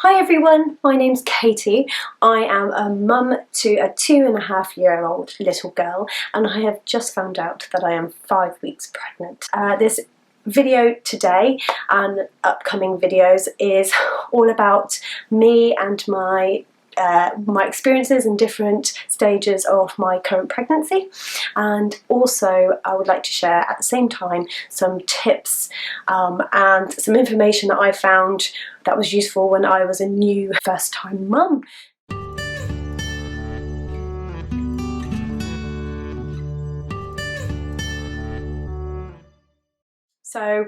Hi everyone, my name's Katie. I am a mum to a 2.5-year-old little girl, and I have just found out that I am 5 weeks pregnant. This video today and upcoming videos is all about me and my experiences in different stages of my current pregnancy, and also I would like to share at the same time some tips and some information that I found that was useful when I was a new first-time mum. So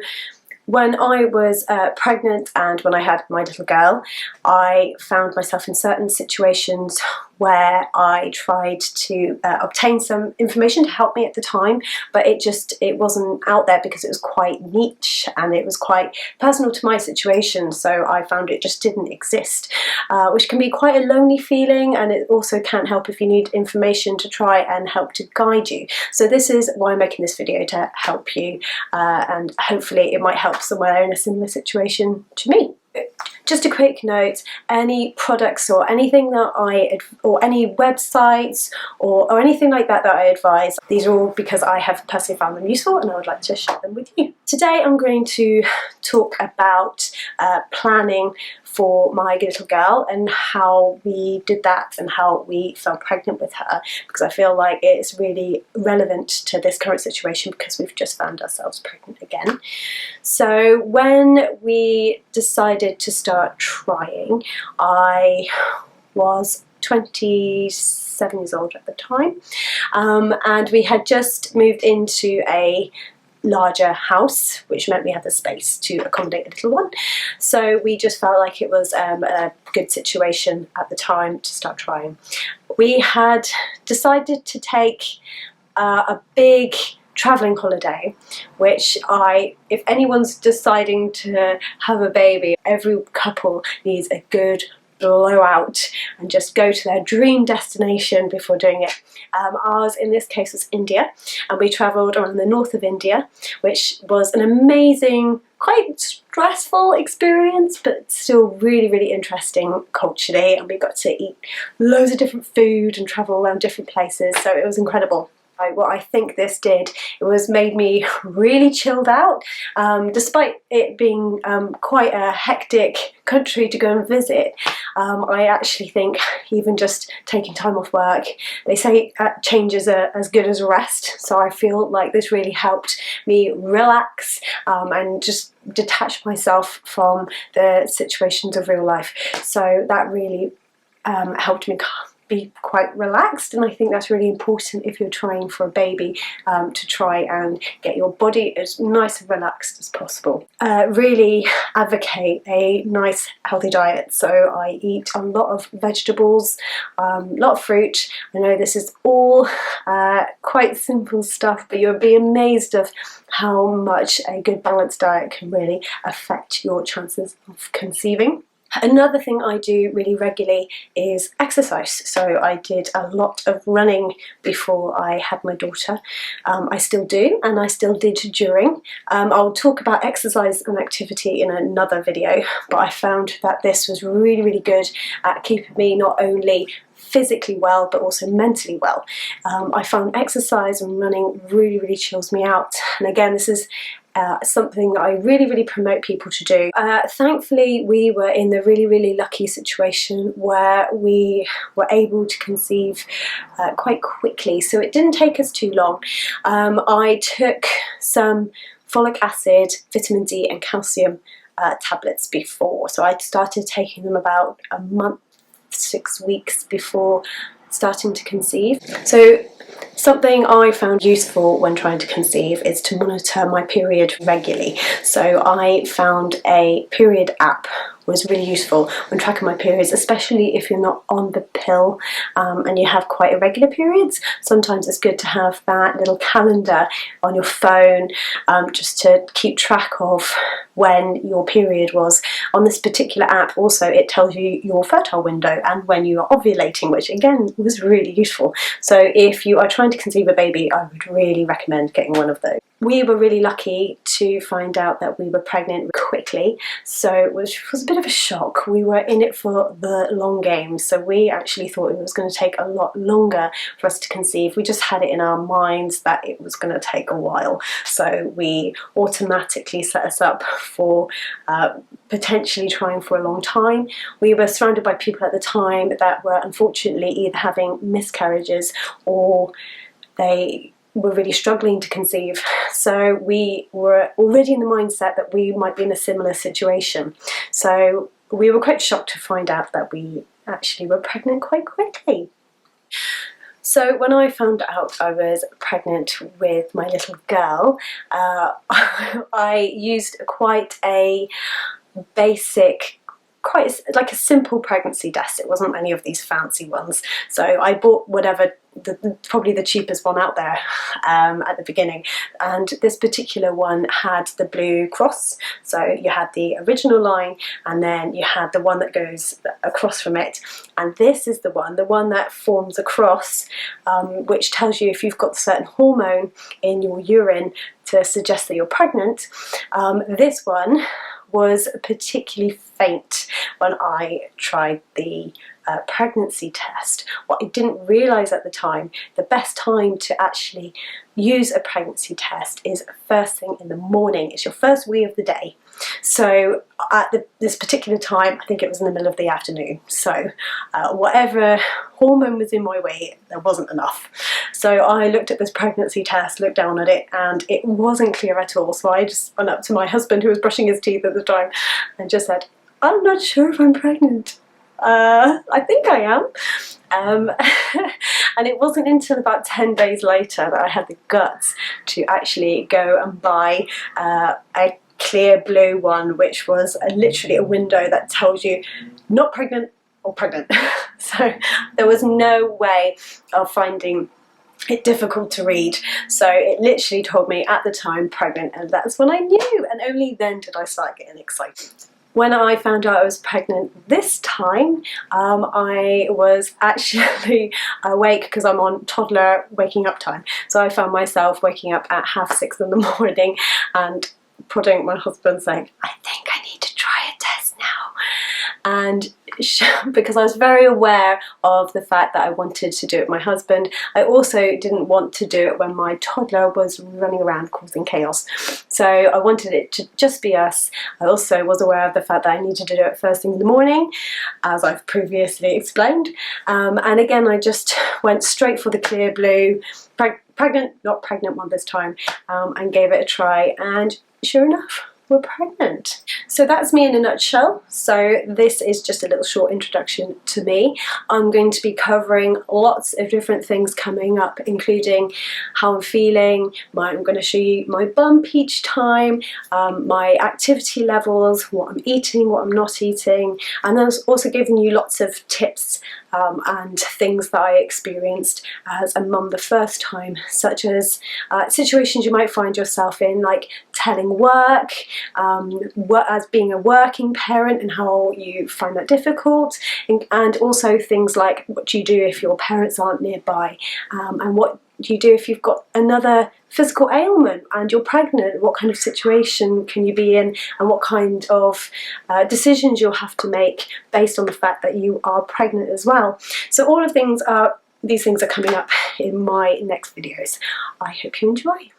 when I was pregnant and when I had my little girl, I found myself in certain situations where I tried to obtain some information to help me at the time, but it wasn't out there because it was quite niche and it was quite personal to my situation, so I found it just didn't exist, which can be quite a lonely feeling, and it also can't help if you need information to try and help to guide you. So this is why I'm making this video, to help you, and hopefully it might help somewhere in a similar situation to me. Just a quick note, any products or anything that or any websites or anything like that I advise, these are all because I have personally found them useful and I would like to share them with you. Today I'm going to talk about planning for my little girl and how we did that and how we fell pregnant with her, because I feel like it's really relevant to this current situation because we've just found ourselves pregnant again. So when we decided to start trying, I was 27 years old at the time, and we had just moved into a larger house, which meant we had the space to accommodate a little one. So we just felt like it was a good situation at the time to start trying. We had decided to take a big travelling holiday, which if anyone's deciding to have a baby, every couple needs a good blowout and just go to their dream destination before doing it. Ours in this case was India, and we travelled around the north of India, which was an amazing, quite stressful experience, but still really, really interesting culturally, and we got to eat loads of different food and travel around different places, so it was incredible. What I think this did, it was made me really chilled out, despite it being quite a hectic country to go and visit. I actually think even just taking time off work, they say changes are as good as rest, so I feel like this really helped me relax and just detach myself from the situations of real life. So that really helped me be quite relaxed, and I think that's really important if you're trying for a baby, to try and get your body as nice and relaxed as possible. Really advocate a nice healthy diet, so I eat a lot of vegetables, a lot of fruit. I know this is all quite simple stuff, but you'll be amazed of how much a good balanced diet can really affect your chances of conceiving. Another thing I do really regularly is exercise. So I did a lot of running before I had my daughter. I still do, and I still did during. I'll talk about exercise and activity in another video, but I found that this was really, really good at keeping me not only physically well but also mentally well. I found exercise and running really, really chills me out, and again, this is something that I really, really promote people to do. Thankfully, we were in the really, really lucky situation where we were able to conceive quite quickly, so it didn't take us too long. I took some folic acid, vitamin D and calcium tablets before, so I started taking them about a month, 6 weeks before starting to conceive. So something I found useful when trying to conceive is to monitor my period regularly. So I found a period app was really useful when tracking my periods, especially if you're not on the pill and you have quite irregular periods. Sometimes it's good to have that little calendar on your phone, just to keep track of when your period was. On this particular app also, it tells you your fertile window and when you are ovulating, which again was really useful. So if you are trying to conceive a baby, I would really recommend getting one of those. We were really lucky to find out that we were pregnant quickly, so which was a bit of a shock. We were in it for the long game, so we actually thought it was going to take a lot longer for us to conceive. We just had it in our minds that it was going to take a while, so we automatically set us up for potentially trying for a long time. We were surrounded by people at the time that were unfortunately either having miscarriages or they were really struggling to conceive, so we were already in the mindset that we might be in a similar situation. So we were quite shocked to find out that we actually were pregnant quite quickly. So when I found out I was pregnant with my little girl, I used quite a basic, quite like a simple pregnancy test. It wasn't any of these fancy ones. So I bought whatever, probably the cheapest one out there at the beginning, and this particular one had the blue cross. So you had the original line and then you had the one that goes across from it, and this is the one that forms a cross, which tells you if you've got a certain hormone in your urine to suggest that you're pregnant. This one was particularly faint when I tried the pregnancy test. What I didn't realise at the time, the best time to actually use a pregnancy test is first thing in the morning. It's your first wee of the day. So at this particular time, I think it was in the middle of the afternoon. So whatever hormone was in my way, there wasn't enough. So I looked at this pregnancy test, looked down at it, and it wasn't clear at all. So I just went up to my husband, who was brushing his teeth at the time, and just said, "I'm not sure if I'm pregnant. I think I am." And it wasn't until about 10 days later that I had the guts to actually go and buy a clear blue one, which was literally a window that tells you not pregnant or pregnant. So there was no way of finding it difficult to read. So it literally told me at the time pregnant, and that's when I knew, and only then did I start getting excited. When I found out I was pregnant this time, I was actually awake because I'm on toddler waking up time. So I found myself waking up at 6:30 in the morning and prodding my husband saying, "I think I need to try a test now." And because I was very aware of the fact that I wanted to do it with my husband, I also didn't want to do it when my toddler was running around causing chaos. So I wanted it to just be us. I also was aware of the fact that I needed to do it first thing in the morning, as I've previously explained. And again, I just went straight for the clear blue, pregnant, not pregnant one this time, and gave it a try. And sure enough, we're pregnant. So that's me in a nutshell. So this is just a little short introduction to me. I'm going to be covering lots of different things coming up, including how I'm feeling, I'm going to show you my bump each time, my activity levels, what I'm eating, what I'm not eating, and then also giving you lots of tips and things that I experienced as a mum the first time, such as situations you might find yourself in, like telling work, as being a working parent and how you find that difficult, and also things like what do you do if your parents aren't nearby, and what do you do if you've got another physical ailment and you're pregnant. What kind of situation can you be in, and what kind of decisions you'll have to make based on the fact that you are pregnant as well. So all of these things are coming up in my next videos. I hope you enjoy.